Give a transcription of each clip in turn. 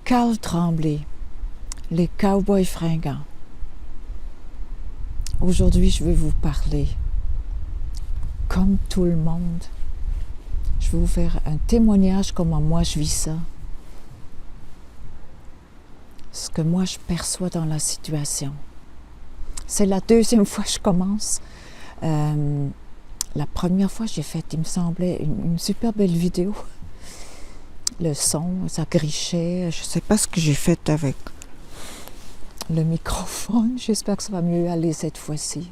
Carl Tremblay, les Cowboys fringants. Aujourd'hui, je vais vous parler, comme tout le monde, je vais vous faire un témoignage comment moi je vis ça. Ce que moi je perçois dans la situation. C'est la deuxième fois que je commence. La première fois, j'ai fait, il me semblait, une super belle vidéo. Le son, ça grichait. Je ne sais pas ce que j'ai fait avec le microphone. J'espère que ça va mieux aller cette fois-ci.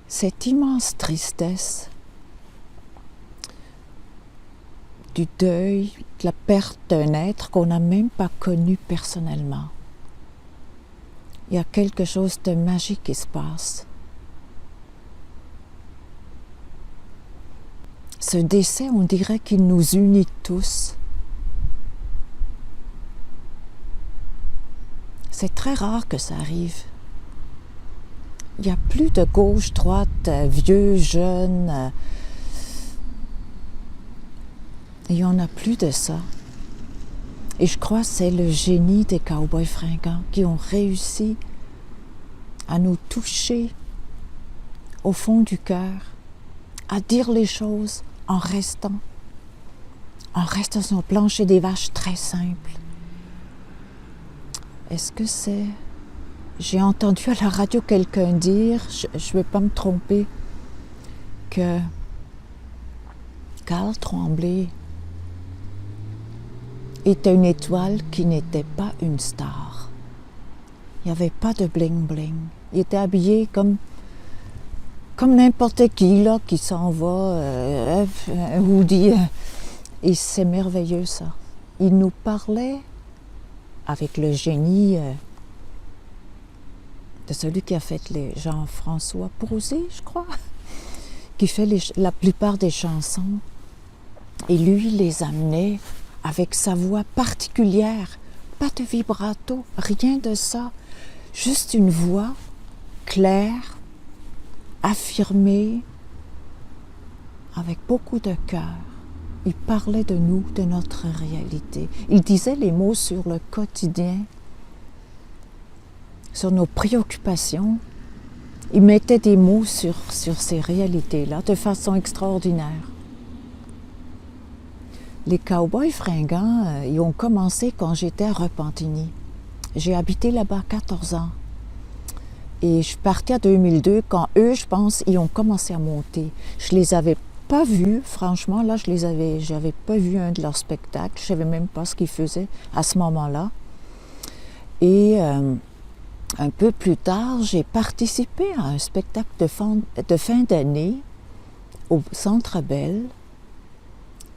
Cette immense tristesse du deuil, de la perte d'un être qu'on n'a même pas connu personnellement. Il y a quelque chose de magique qui se passe. Ce décès, on dirait qu'il nous unit tous. C'est très rare que ça arrive. Il n'y a plus de gauche, droite, vieux, jeune. Il n'y en a plus de ça. Et je crois que c'est le génie des Cowboys fringants qui ont réussi à nous toucher au fond du cœur, à dire les choses en restant sur le plancher des vaches très simple. Est-ce que c'est... J'ai entendu à la radio quelqu'un dire, je ne vais pas me tromper, que Carl Tremblay était une étoile qui n'était pas une star. Il n'y avait pas de bling-bling. Il était habillé comme n'importe qui, là, qui s'en va, un hoodie. Et c'est merveilleux, ça. Il nous parlait avec le génie de celui qui a fait les Jean-François Posé, je crois, qui fait la plupart des chansons. Et lui, il les amenait avec sa voix particulière, pas de vibrato, rien de ça, juste une voix claire, affirmée, avec beaucoup de cœur. Il parlait de nous, de notre réalité. Il disait les mots sur le quotidien, sur nos préoccupations. Il mettait des mots sur ces réalités-là de façon extraordinaire. Les Cowboys fringants, ils ont commencé quand j'étais à Repentigny. J'ai habité là-bas 14 ans. Et je suis partie en 2002 quand eux, je pense, ils ont commencé à monter. Je les avais pas vus, franchement, là, j'avais pas vu un de leurs spectacles. Je savais même pas ce qu'ils faisaient à ce moment-là. Et un peu plus tard, j'ai participé à un spectacle de fin d'année au Centre Bell,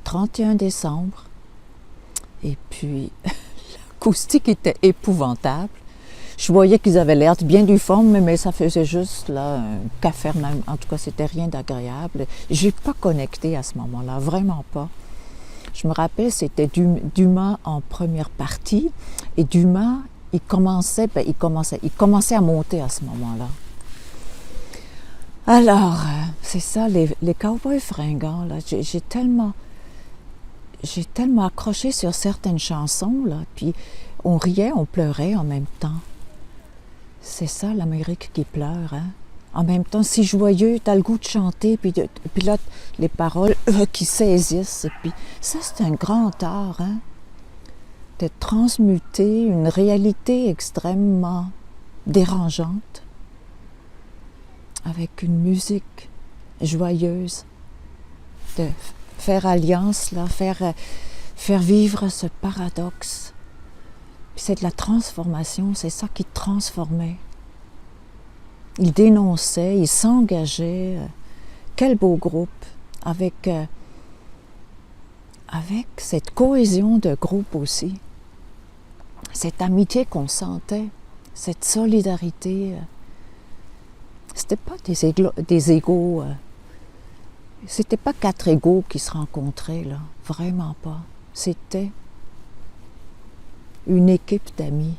31 décembre. Et puis, l'acoustique était épouvantable. Je voyais qu'ils avaient l'air bien du fond, mais ça faisait juste là, un cafarnaum. En tout cas, c'était rien d'agréable. J'ai pas connecté à ce moment-là, vraiment pas. Je me rappelle, c'était Dumas en première partie. Et Dumas, il commençait à monter à ce moment-là. Alors, c'est ça, les Cowboys fringants, là, j'ai tellement accroché sur certaines chansons, là, puis on riait, on pleurait en même temps. C'est ça, l'Amérique qui pleure, hein? En même temps, si joyeux, t'as le goût de chanter, puis là, les paroles qui saisissent. Puis ça, c'est un grand art, hein? De transmuter une réalité extrêmement dérangeante avec une musique joyeuse, de faire alliance, là, faire vivre ce paradoxe. Puis c'est de la transformation, c'est ça qui transformait. Il dénonçait, il s'engageait. Quel beau groupe, avec cette cohésion de groupe aussi. Cette amitié qu'on sentait, cette solidarité. C'était pas des égos. C'était pas 4 égos qui se rencontraient, là. Vraiment pas. C'était une équipe d'amis.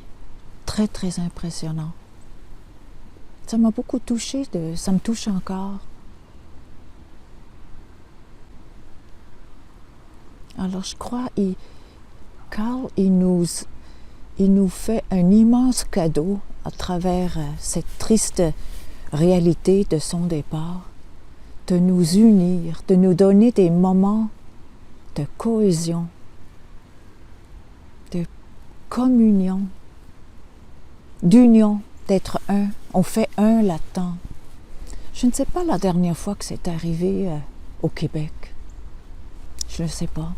Très, très impressionnant. Ça m'a beaucoup touchée, ça me touche encore. Alors je crois, Carl, il nous fait un immense cadeau à travers cette triste réalité de son départ, de nous unir, de nous donner des moments de cohésion, de communion, d'union, d'être un. On fait un là-dedans. Je ne sais pas la dernière fois que c'est arrivé au Québec. Je ne sais pas.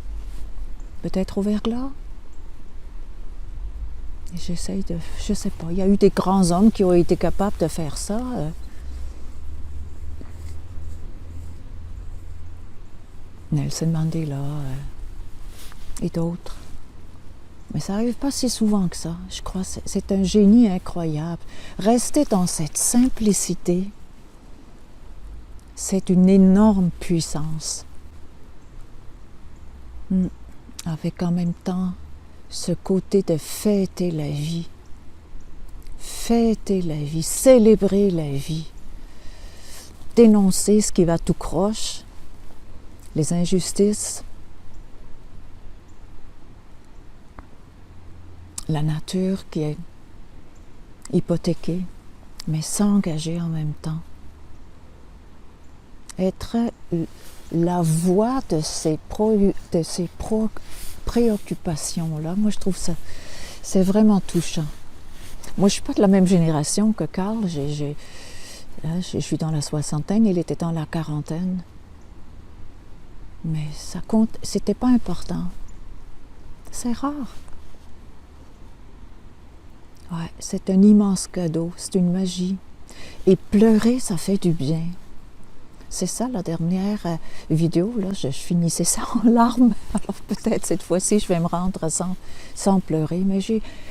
Peut-être au Verglas? Je sais pas. Il y a eu des grands hommes qui ont été capables de faire ça. Nelson Mandela et d'autres. Mais ça n'arrive pas si souvent que ça. Je crois que c'est un génie incroyable. Rester dans cette simplicité, c'est une énorme puissance. Avec en même temps ce côté de fêter la vie. Fêter la vie, célébrer la vie. Dénoncer ce qui va tout croche, les injustices, la nature qui est hypothéquée, mais s'engager en même temps. Être la voix de ces préoccupations-là, moi je trouve ça, c'est vraiment touchant. Moi je ne suis pas de la même génération que Carl, je suis dans la soixantaine, il était dans la quarantaine. Mais ça compte, c'était pas important. C'est rare. Ouais, c'est un immense cadeau, c'est une magie. Et pleurer, ça fait du bien. C'est ça, la dernière vidéo, là, je finissais ça en larmes. Alors peut-être cette fois-ci, je vais me rendre sans pleurer. Mais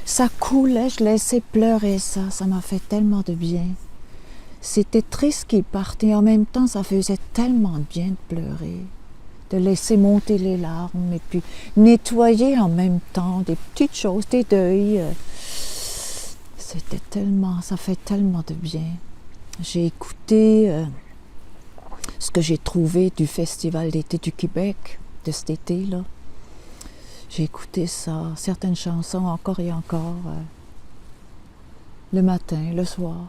ça coulait, je laissais pleurer ça. Ça m'a fait tellement de bien. C'était triste qu'il parte et en même temps, ça faisait tellement de bien de pleurer. De laisser monter les larmes et puis nettoyer en même temps des petites choses, des deuils. Ça fait tellement de bien. J'ai écouté ce que j'ai trouvé du Festival d'été du Québec, de cet été-là. J'ai écouté ça, certaines chansons encore et encore, le matin, le soir.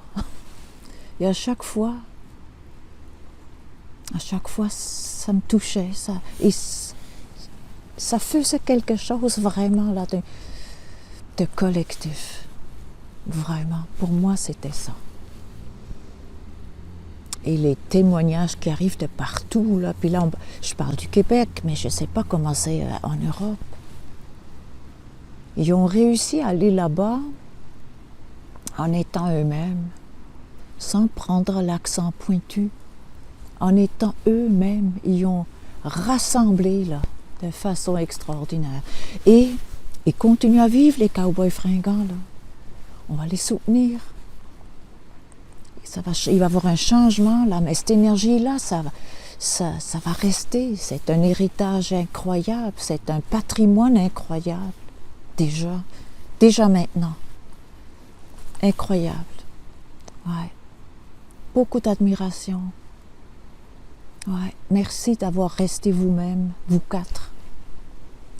Et à chaque fois, ça me touchait. Ça faisait quelque chose vraiment là de collectif. Vraiment, pour moi, c'était ça. Et les témoignages qui arrivent de partout, là, puis là, je parle du Québec, mais je ne sais pas comment c'est en Europe. Ils ont réussi à aller là-bas en étant eux-mêmes, sans prendre l'accent pointu. En étant eux-mêmes, ils ont rassemblé là, de façon extraordinaire. Et ils continuent à vivre, les cowboys fringants, là. On va les soutenir. Il va y avoir un changement, là, mais cette énergie-là, ça va rester. C'est un héritage incroyable, c'est un patrimoine incroyable. Déjà maintenant. Incroyable. Ouais. Beaucoup d'admiration. Ouais. Merci d'avoir resté vous-même, vous quatre.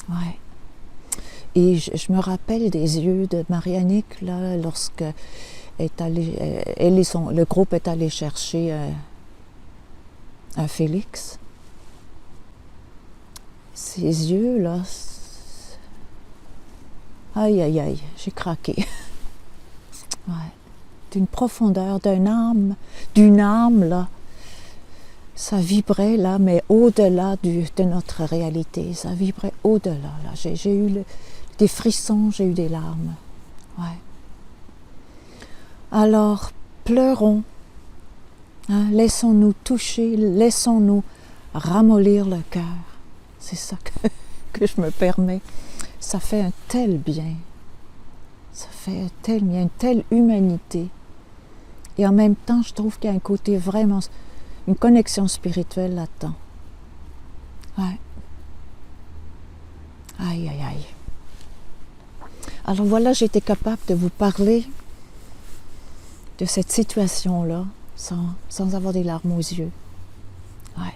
Ouais. Et je me rappelle des yeux de Marianique, là, lorsque le groupe est allé chercher un Félix. Ses yeux, là, aïe, aïe, aïe, j'ai craqué. Ouais. D'une profondeur, d'une âme, là. Ça vibrait, là, mais au-delà de notre réalité. Ça vibrait au-delà, là. J'ai eu des frissons, j'ai eu des larmes. Ouais. Alors, pleurons. Hein, laissons-nous toucher, laissons-nous ramollir le cœur. C'est ça que je me permets. Ça fait un tel bien. Ça fait un tel bien, une telle humanité. Et en même temps, je trouve qu'il y a un côté vraiment, une connexion spirituelle là-dedans. Ouais. Aïe, aïe, aïe. Alors voilà, j'étais capable de vous parler de cette situation-là sans avoir des larmes aux yeux. Ouais.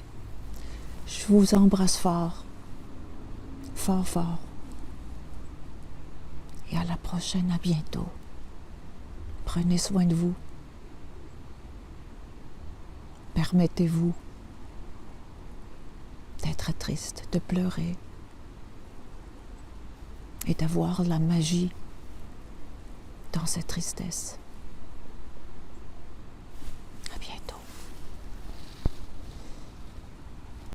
Je vous embrasse fort. fort, fort. Et à la prochaine, à bientôt. Prenez soin de vous. Permettez-vous d'être triste, de pleurer et d'avoir la magie dans cette tristesse.